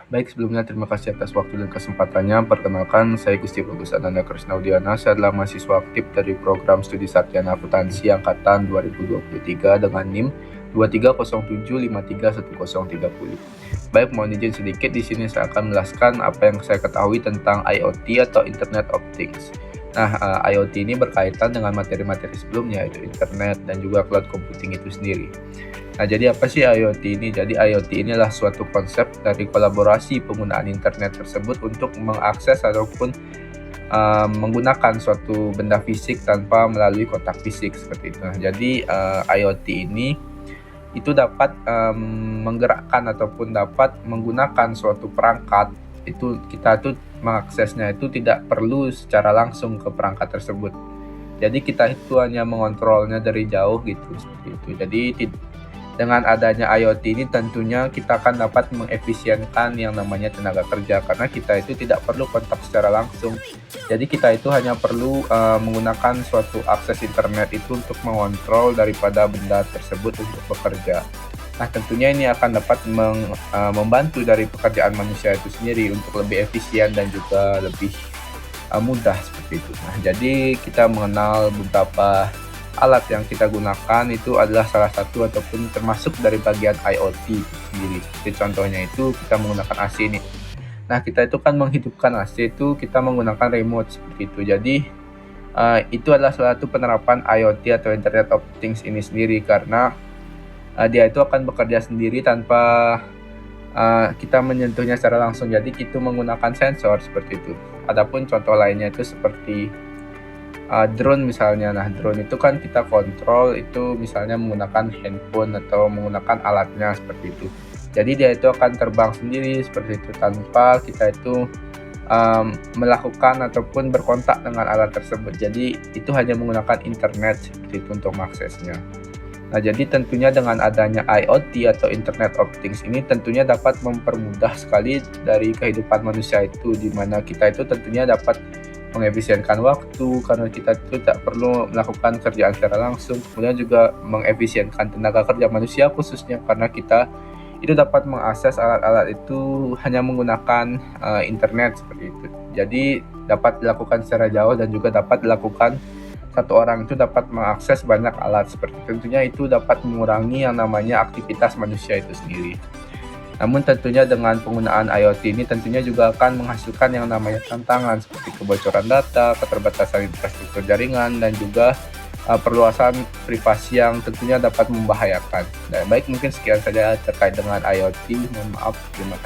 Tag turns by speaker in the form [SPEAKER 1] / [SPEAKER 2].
[SPEAKER 1] Baik, sebelumnya terima kasih atas waktu dan kesempatannya. Perkenalkan, saya Gusti Bagus Ananda Krisnaudiana. Saya adalah mahasiswa aktif dari program studi sarjana akuntansi angkatan 2023 dengan NIM 23075313030. Baik, mohon izin sedikit di sini saya akan menjelaskan apa yang saya ketahui tentang IoT atau Internet of Things. Nah, IoT ini berkaitan dengan materi-materi sebelumnya, yaitu internet dan juga cloud computing itu sendiri. Nah, jadi apa sih IoT ini? Jadi IoT ini adalah suatu konsep dari kolaborasi penggunaan internet tersebut untuk mengakses ataupun menggunakan suatu benda fisik tanpa melalui kontak fisik seperti itu. Nah, jadi IoT ini itu dapat menggerakkan ataupun dapat menggunakan suatu perangkat, itu kita tuh mengaksesnya itu tidak perlu secara langsung ke perangkat tersebut. Jadi kita itu hanya mengontrolnya dari jauh gitu seperti itu. Jadi dengan adanya IoT ini tentunya kita akan dapat mengefisienkan yang namanya tenaga kerja karena kita itu tidak perlu kontak secara langsung. Jadi kita itu hanya perlu menggunakan suatu akses internet itu untuk mengontrol daripada benda tersebut untuk bekerja. Nah, tentunya ini akan dapat membantu dari pekerjaan manusia itu sendiri untuk lebih efisien dan juga lebih mudah seperti itu. Nah, jadi kita mengenal beberapa alat yang kita gunakan itu adalah salah satu ataupun termasuk dari bagian IoT itu sendiri. Seperti contohnya itu kita menggunakan AC ini. Nah, kita itu kan menghidupkan AC itu kita menggunakan remote seperti itu. Jadi itu adalah salah satu penerapan IoT atau Internet of Things ini sendiri karena dia itu akan bekerja sendiri tanpa kita menyentuhnya secara langsung. Jadi itu menggunakan sensor seperti itu. Adapun contoh lainnya itu seperti drone misalnya. Nah, drone itu kan kita kontrol itu misalnya menggunakan handphone atau menggunakan alatnya seperti itu. Jadi dia itu akan terbang sendiri seperti itu tanpa kita itu melakukan ataupun berkontak dengan alat tersebut. Jadi itu hanya menggunakan internet seperti itu untuk mengaksesnya. Nah, jadi tentunya dengan adanya IoT atau Internet of Things ini tentunya dapat mempermudah sekali dari kehidupan manusia itu, di mana kita itu tentunya dapat mengefisienkan waktu karena kita itu tidak perlu melakukan kerjaan secara langsung. Kemudian juga mengefisienkan tenaga kerja manusia khususnya karena kita itu dapat mengakses alat-alat itu hanya menggunakan internet seperti itu. Jadi dapat dilakukan secara jauh dan juga dapat dilakukan satu orang itu dapat mengakses banyak alat seperti itu. Tentunya itu dapat mengurangi yang namanya aktivitas manusia itu sendiri. Namun tentunya dengan penggunaan IoT ini tentunya juga akan menghasilkan yang namanya tantangan seperti kebocoran data, keterbatasan infrastruktur jaringan, dan juga perluasan privasi yang tentunya dapat membahayakan. Dan baik, mungkin sekian saja terkait dengan IoT. Mohon maaf, terima kasih.